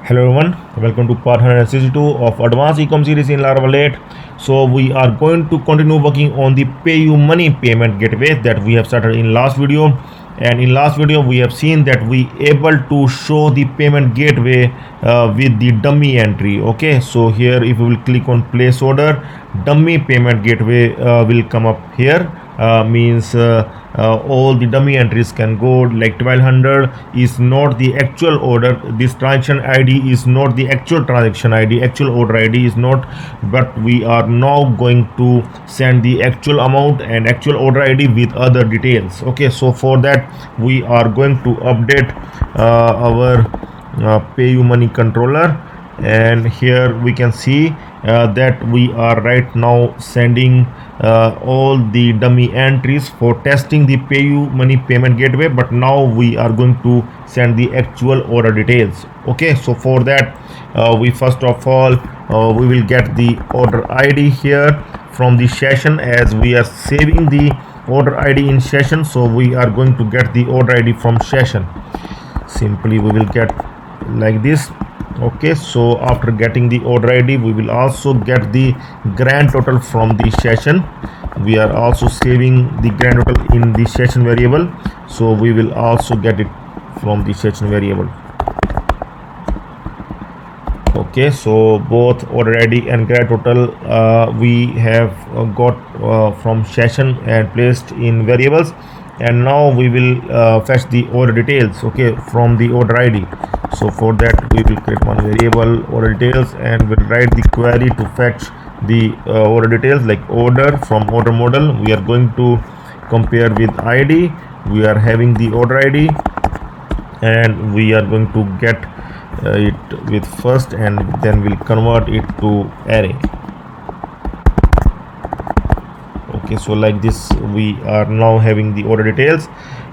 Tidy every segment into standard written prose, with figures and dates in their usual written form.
Hello everyone, welcome to part 162 of Advanced Ecom series in Laravel 8. So we are going to continue working on the Payumoney payment gateway that we have started in last video. And in last video we have seen that we able to show the payment gateway with the dummy entry. Okay, so here if we will click on place order, dummy payment gateway will come up here. Means all the dummy entries can go, like 1200 is not the actual order, this transaction ID is not the actual transaction ID, actual order ID is not, but we are now going to send the actual amount and actual order ID with other details. Okay, so for that we are going to update our PayumoneyController, and here we can see that we are right now sending all the dummy entries for testing the Payumoney payment gateway, but now we are going to send the actual order details. Okay, so for that we first of all we will get the order ID here from the session, as we are saving the order ID in session, so we are going to get the order ID from session. Simply we will get like this. Okay, so after getting the order ID we will also get the grand total from the session. We are also saving the grand total in the session variable, so we will also get it from the session variable. Okay, so both order ID and grand total we have got from session and placed in variables, and now we will fetch the order details, okay, from the order ID. So for that we will create one variable order details and we'll write the query to fetch the order details, like order from order model. We are going to compare with ID, we are having the order ID, and we are going to get it with first, and then we'll convert it to array. Okay, so like this we are now having the order details.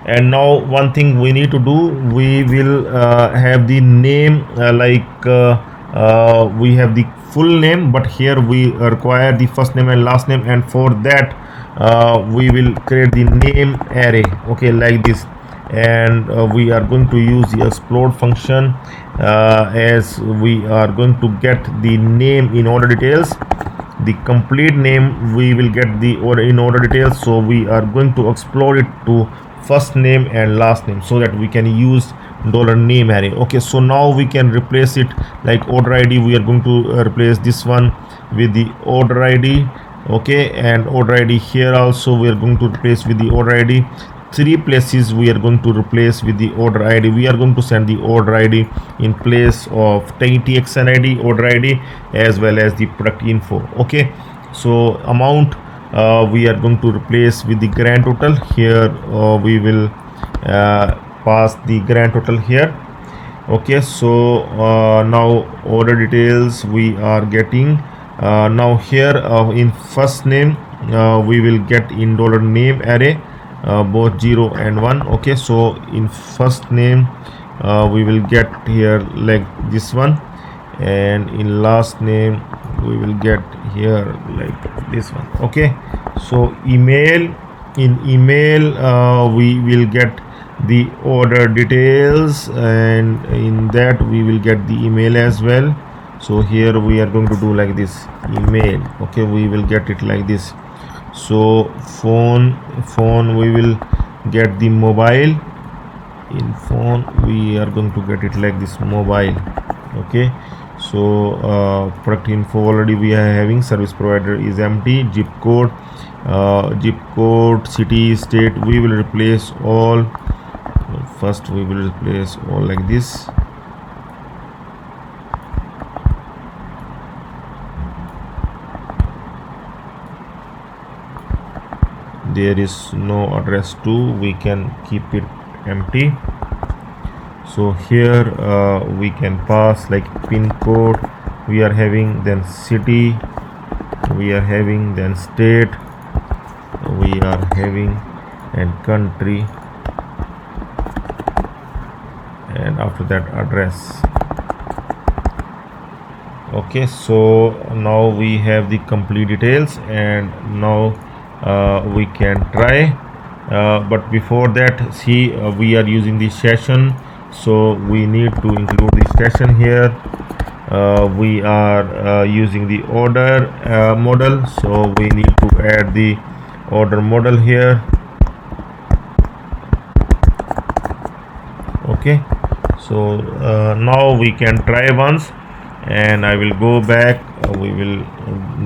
And now one thing we need to do, we will have the name we have the full name, but here we require the first name and last name, and for that we will create the name array, okay, like this. And we are going to use the explode function as we are going to get the name in order details. The complete name we will get the order in order details, so we are going to explode it to first name and last name so that we can use $name array. Okay, so now we can replace it, like order ID we are going to replace this one with the order ID. Okay, and order ID here also we are going to replace with the order ID. Three places we are going to replace with the order ID. We are going to send the order ID in place of TXN ID, order ID, as well as the product info. Okay, so amount we are going to replace with the grand total. Here we will pass the grand total here. Okay, so now order details we are getting. Now here in first name we will get in $name array both 0 and 1. Okay, so in first name we will get here like this one, and in last name we will get here like this one. Okay, so email, in email we will get the order details, and in that we will get the email as well. So here we are going to do like this, email. Okay, we will get it like this. So phone we will get the mobile. In phone we are going to get it like this, mobile. Okay, so product info already we are having, service provider is empty, zip code, city, state we will replace all. First we will replace all like this. There is no address to, we can keep it empty. So here we can pass like pin code we are having, then city we are having, then state we are having, and country, and after that address. Okay, so now we have the complete details, and now we can try, but before that, see, we are using the session, so we need to include the station here. We are using the order model, so we need to add the order model here. Okay, so now we can try once, and I will go back. We will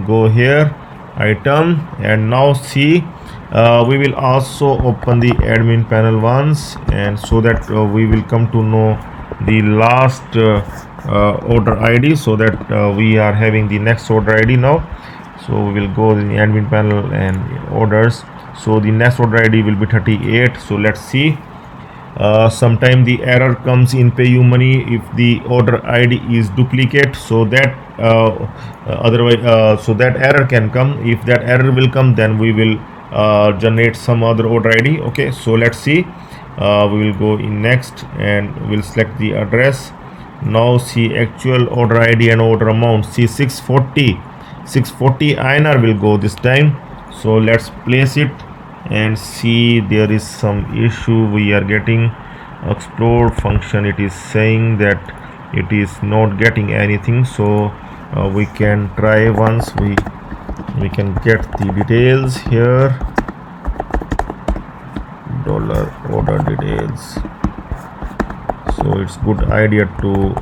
go here, item, and now see, we will also open the admin panel once, and so that we will come to know the last order ID, so that we are having the next order ID now. So we will go in the admin panel and orders, so the next order ID will be 38. So let's see. Sometime the error comes in Payumoney if the order ID is duplicate, so that otherwise so that error can come. If that error will come, then we will generate some other order ID. Okay, so let's see. We will go in next and we'll select the address. Now see actual order ID and order amount. See 640 INR will go this time. So let's place it and see. There is some issue we are getting. Explore function, it is saying that it is not getting anything, so we can try once. We can get the details here, dollar order details. So it's good idea to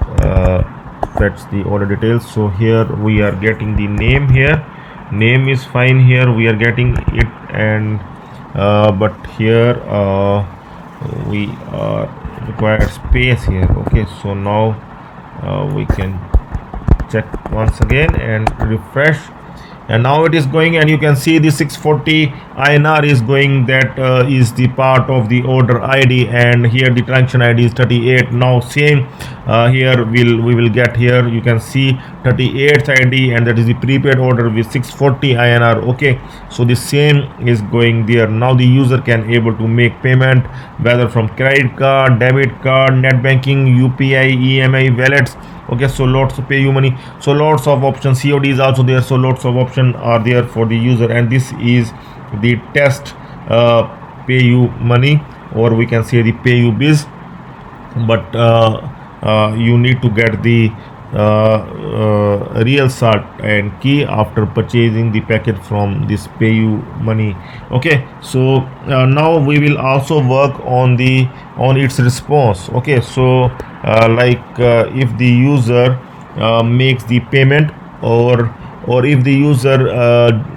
fetch the order details. So here we are getting the name here. Name is fine here, we are getting it, and but here we require space here. Okay, so now we can check once again and refresh, and now it is going, and you can see the 640 INR is going. That is the part of the order ID, and here the transaction ID is 38. Now same here we will get here, you can see 38th ID, and that is the prepaid order with 640 INR. Okay, so the same is going there. Now the user can able to make payment whether from credit card, debit card, net banking, UPI, EMI, wallets. Okay, so lots of Payumoney, so lots of options. COD is also there, so lots of options are there for the user, and this is the test Payumoney, or we can say the PayuBiz. But you need to get the real salt and key after purchasing the packet from this Payumoney. Okay, so now we will also work on its response. Okay, so if the user makes the payment, or if the user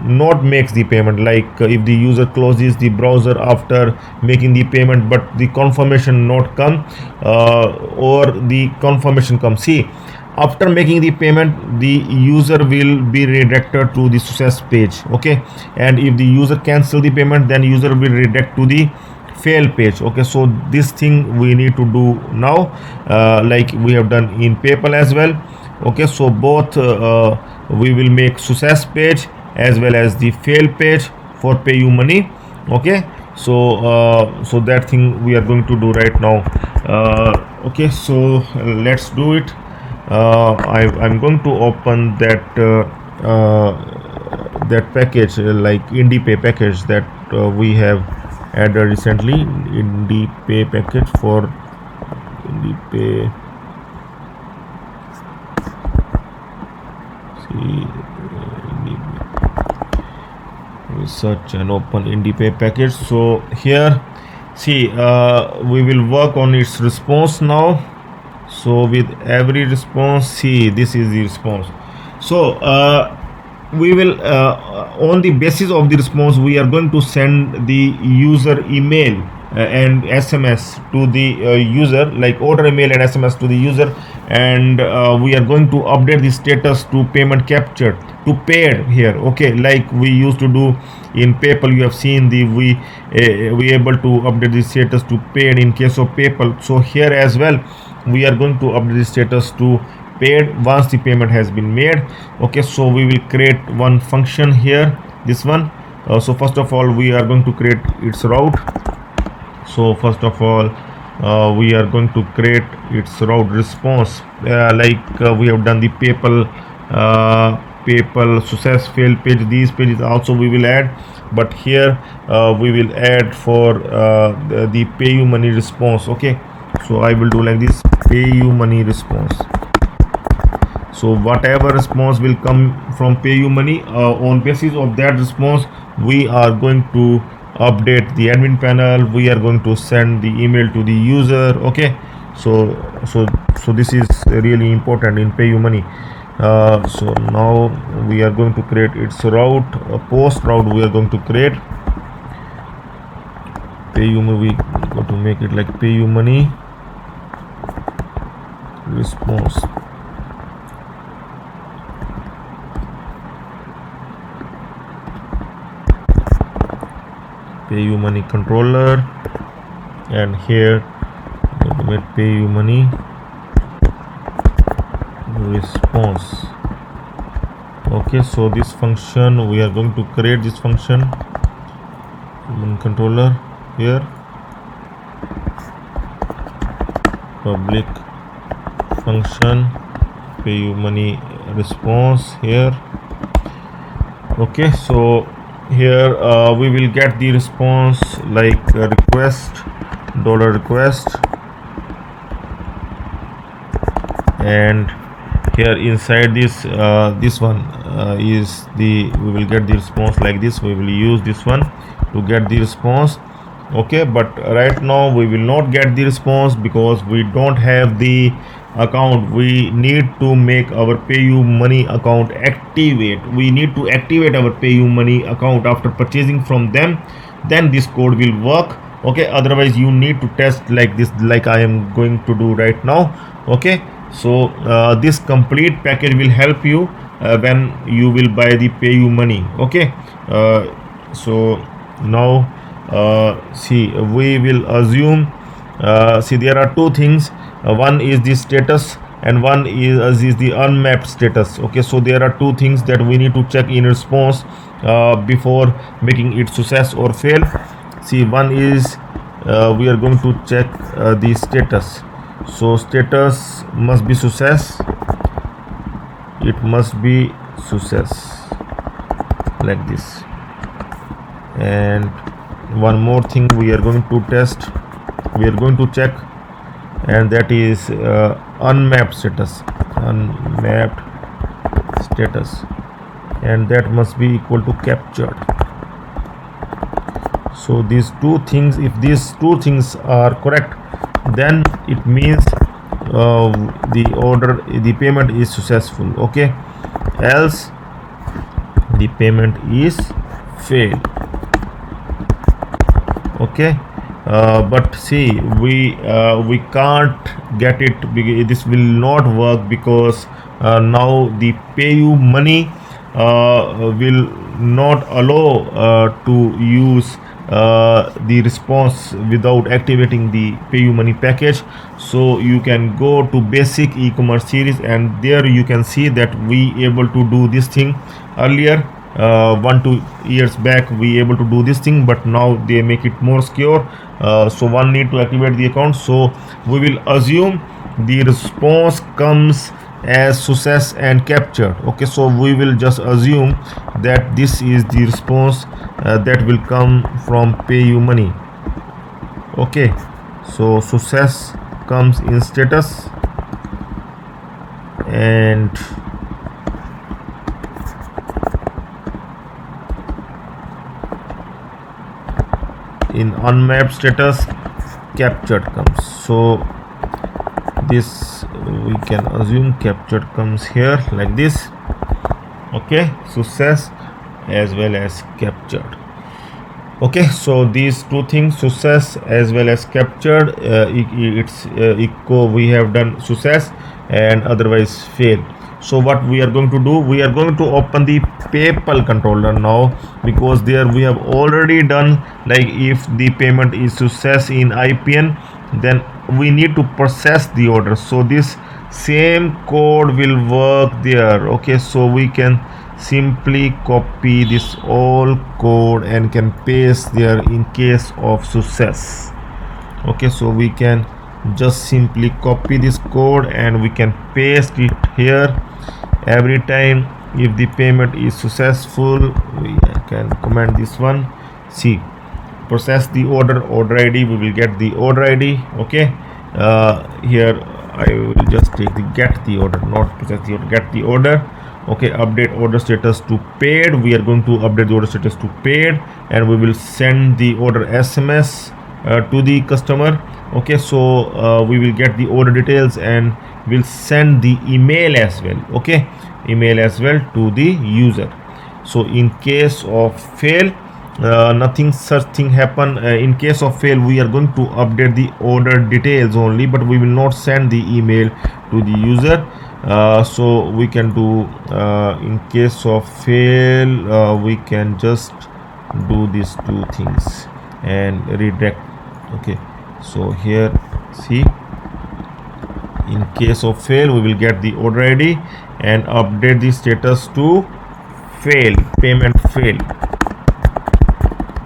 not makes the payment, like if the user closes the browser after making the payment but the confirmation not come, or the confirmation comes. See, after making the payment, the user will be redirected to the success page. Okay, and if the user cancel the payment, then user will redirect to the fail page. Okay, so this thing we need to do now, like we have done in PayPal as well. Okay, so both we will make success page as well as the fail page for Payumoney. Okay, so that thing we are going to do right now. Okay, so let's do it. I'm going to open that that package, like IndiePay package that we have added recently. IndiePay package for IndiePay. See, we search and open IndiePay package. So here, see, we will work on its response now. So with every response, see, this is the response. So we will on the basis of the response, we are going to send the user email and SMS to the user, like order email and SMS to the user, and we are going to update the status to payment captured to paid here. Okay, like we used to do in PayPal. You have seen the we able to update the status to paid in case of PayPal. So here as well, we are going to update the status to paid once the payment has been made. Okay, so we will create one function here, this one. So first of all, we are going to create its route. So first of all, we are going to create its route response, we have done the PayPal success fail page. These pages also we will add, but here we will add for the Payumoney response. Okay, So I will do like this, Payumoney response. So whatever response will come from Payumoney, on basis of that response, we are going to update the admin panel. We are going to send the email to the user. Okay, so this is really important in Payumoney. So now we are going to create its route, post route. We are going to create Payumoney. We go to make it like Payumoney response. PayumoneyController, and here automate Payumoney response. Okay, so this function, we are going to create this function PayumoneyController here, public function Payumoney response here. Okay, so here we will get the response like request $request, and here inside this this one is the, we will get the response like this. We will use this one to get the response. Okay, but right now we will not get the response because we don't have the account. We need to make our Payumoney account activate. We need to activate our Payumoney account after purchasing from them, then this code will work. Okay, otherwise you need to test like this, like I am going to do right now. Okay, so this complete package will help you when you will buy the Payumoney. Okay, so now see, we will assume, see, there are two things. One is the status and one is the unmapped status. Okay, so there are two things that we need to check in response before making it success or fail. See, one is we are going to check the status. So status must be success, it must be success like this. And one more thing we are going to test, we are going to check, and that is unmapped status, and that must be equal to captured. So these two things, if these two things are correct, then it means the payment is successful. Okay, else the payment is failed. Okay, but see, we can't get it, this will not work because now the Payumoney will not allow to use the response without activating the Payumoney package. So you can go to basic e-commerce series, and there you can see that we able to do this thing earlier. 1-2 years back we able to do this thing, but now they make it more secure. So one need to activate the account. So we will assume the response comes as success and captured. Okay, so we will just assume that this is the response that will come from Payumoney. Okay, so success comes in status, and in unmapped status captured comes. So this we can assume captured comes here like this. Okay, success as well as captured. Okay, so these two things, success as well as captured, it's echo, we have done success and otherwise fail. So what we are going to do, we are going to open the PayPal controller now, because there we have already done, like if the payment is success in IPN, then we need to process the order. So this same code will work there. Okay, so we can simply copy this all code and can paste there in case of success. Okay, so we can just simply copy this code and we can paste it here. Every time if the payment is successful, we can comment this one. See, process the order ID, we will get the order ID. Okay, here I will just take the get the order, not process the order, get the order. Okay, update order status to paid. We are going to update the order status to paid, and we will send the order SMS to the customer. Okay, so we will get the order details and we'll send the email as well. Okay, email as well to the user. So in case of fail, nothing such thing happen. In case of fail, we are going to update the order details only, but we will not send the email to the user. So we can do, in case of fail, we can just do these two things and redirect. Okay, so here see, in case of fail, we will get the order ID and update the status to fail, payment fail,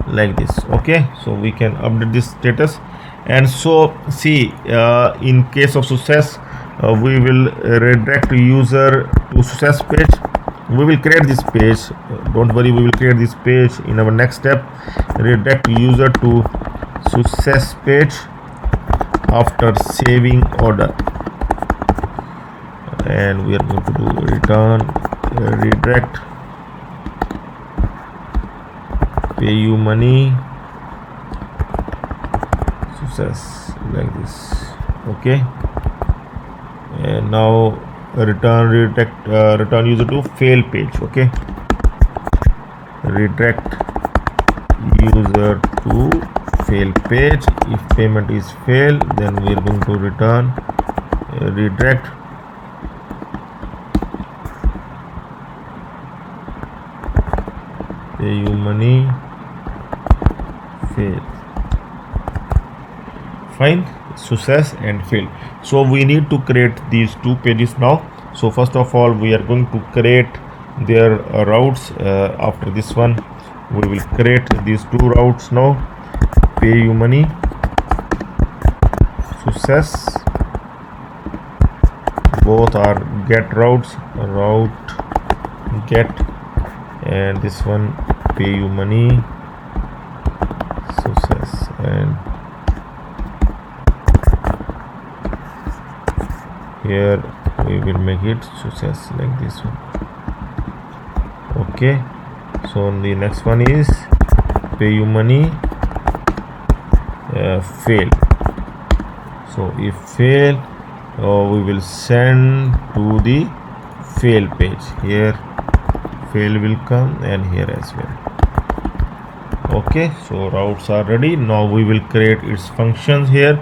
like this. Okay, so we can update this status. And so see, in case of success, we will redirect user to success page. We will create this page, don't worry, we will create this page in our next step. Redirect user to success page after saving order, and we are going to do return redirect Payumoney success, like this. Okay, and now return redirect return user to fail page. Okay, redirect user to fail page. If payment is fail, then we are going to return redirect Payumoney fail. Fine, success and fail. So we need to create these two pages now. So first of all, we are going to create their routes. After this one, we will create these two routes now. Payumoney success, both are get routes, route get, and this one Payumoney success, and here we will make it success, like this one. Okay, so the next one is Payumoney fail. So if fail, we will send to the fail page. Here fail will come, and here as well. Okay, so routes are ready. Now we will create its functions here.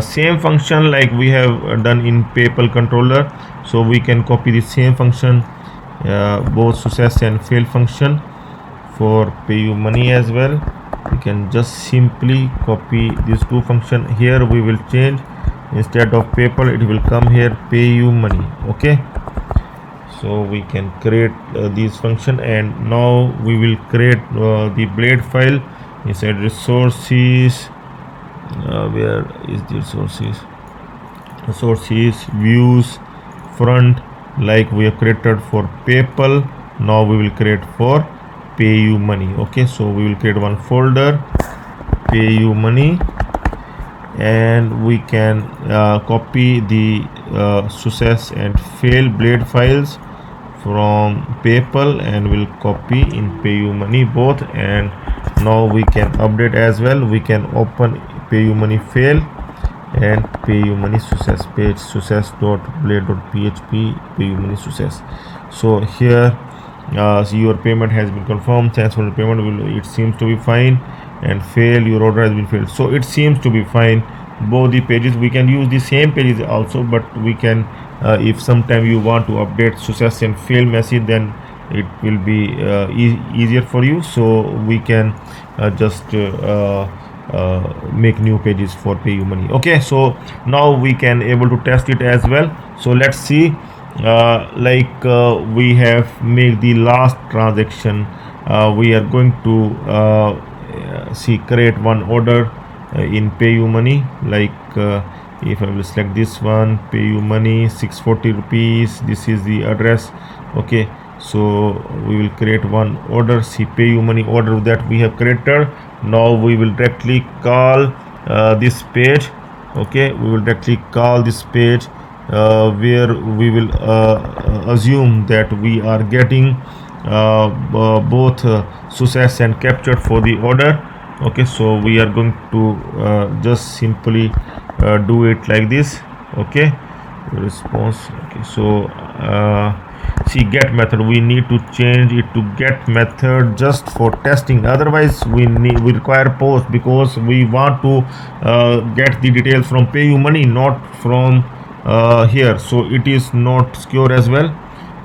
Same function like we have done in PaymentController. So we can copy the same function, both success and fail function, for Payumoney as well. We can just simply copy these two functions. Here we will change, instead of PayPal it will come here Payumoney. Okay, so we can create these function, and now we will create the blade file inside resources. Where is the resources views front, like we have created for PayPal. Now we will create for Payumoney. Okay, so we will create one folder Payumoney, and we can copy the success and fail blade files from PayPal, and we'll copy in Payumoney both. And now we can update as well. We can open Payumoney fail and Payumoney success page, success.blade.php Payumoney success. So here your payment has been confirmed, thanks for the payment, it seems to be fine, and fail, your order has been failed. So it seems to be fine, both the pages. We can use the same pages also, but we can if sometime you want to update success and fail message, then it will be easier for you. So we can just make new pages for Payumoney. Okay, so now we can able to test it as well. So let's see, we have made the last transaction. We are going to create one order in Payumoney, if I will select this one, Payumoney 640 rupees, this is the address. Okay, so we will create one order, see Payumoney order that we have created. Now we will directly call this page Okay, we will directly call this page where we will assume that we are getting both success and captured for the order. Okay, so we are going to just simply do it like this. Okay, response. Okay, so see, get method, we need to change it to get method just for testing. Otherwise we require post, because we want to get the details from Payumoney, not from here, so it is not secure as well.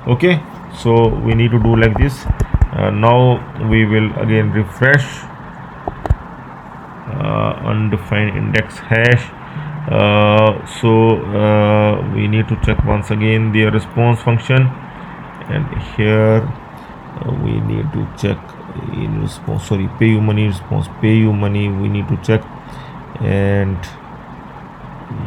Okay, so we need to do like this. Now we will again refresh undefined index hash. We need to check once again the response function, and here we need to check in response, sorry, Payumoney response, Payumoney we need to check, and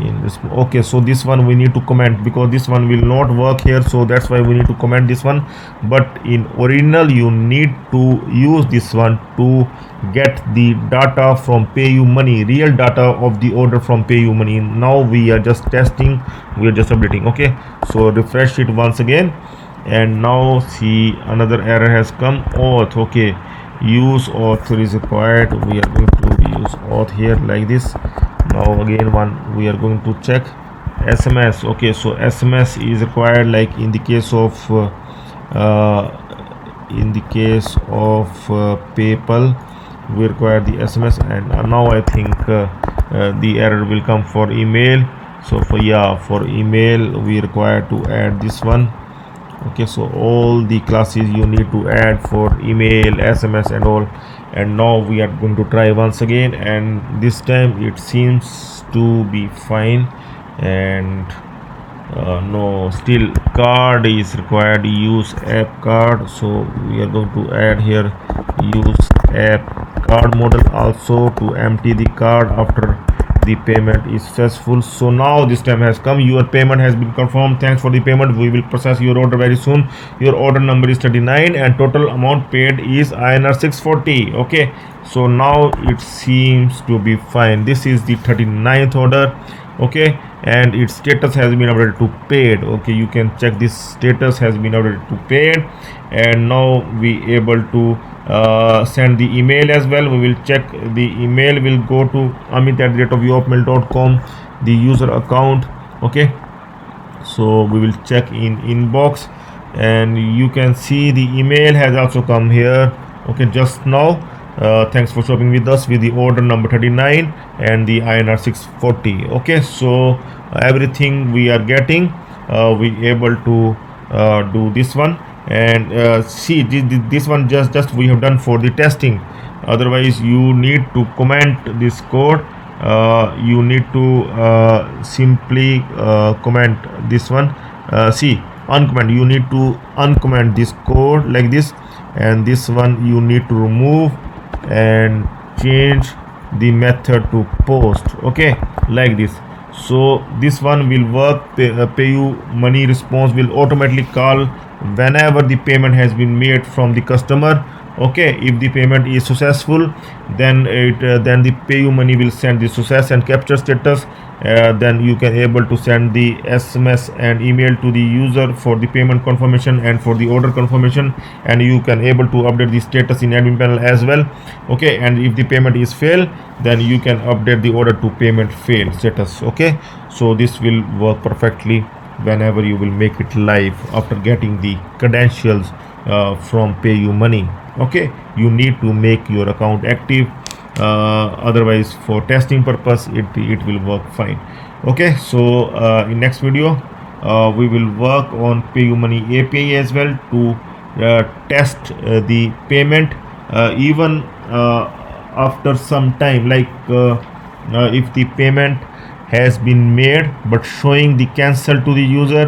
in response. Okay, so this one we need to comment, because this one will not work here, so that's why we need to comment this one. But in original you need to use this one to get the data from Payumoney, real data of the order from Payumoney. Now we are just testing, we are just updating. Okay, so refresh it once again, and now see another error has come, auth. Okay, use auth is required, we are going to use auth here like this. Now again we are going to check SMS. Okay, so SMS is required, like in the case of PayPal we require the SMS, and now I think the error will come for email. So for email we require to add this one. Okay, so all the classes you need to add for email, SMS and all. And now we are going to try once again, and this time it seems to be fine. And no, still card is required, use app card. So we are going to add here use app card model also to empty the card after the payment is successful. So now this time has come, your payment has been confirmed, thanks for the payment, we will process your order very soon. Your order number is 39 and total amount paid is INR 640. Okay, so now it seems to be fine. This is the 39th order. Okay, and its status has been updated to paid. Okay, you can check this status has been updated to paid. And now we able to send the email as well. We will check the email will go to amit@yahoo.com, the user account. Okay, so we will check in inbox, and you can see the email has also come here. Okay, just now. Thanks for shopping with us with the order number 39 and the INR 640. Okay, so everything we are getting, we able to do this one. And see, this one just we have done for the testing. Otherwise you need to comment this code. You need to simply comment this one. See, uncomment, you need to uncomment this code like this, and this one you need to remove and change the method to post. Okay, like this. So this one will work. PayumoneyResponse will automatically call whenever the payment has been made from the customer. Okay, if the payment is successful, then then the Payumoney will send the success and capture status. Then you can able to send the SMS and email to the user for the payment confirmation and for the order confirmation, and you can able to update the status in admin panel as well. Okay, and if the payment is fail, then you can update the order to payment fail status. Okay, so this will work perfectly whenever you will make it live after getting the credentials from Payumoney. Okay, you need to make your account active, otherwise for testing purpose it will work fine. Okay, so in next video we will work on Payumoney API as well to test the payment even after some time, like if the payment has been made but showing the cancel to the user,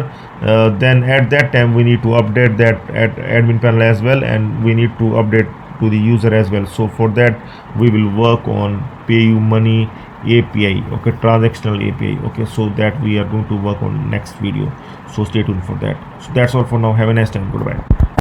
then at that time we need to update that at admin panel as well, and we need to update to the user as well. So for that we will work on Payumoney API. Okay, transactional API. Okay, so that we are going to work on next video, so stay tuned for that. So that's all for now. Have a nice time. Goodbye.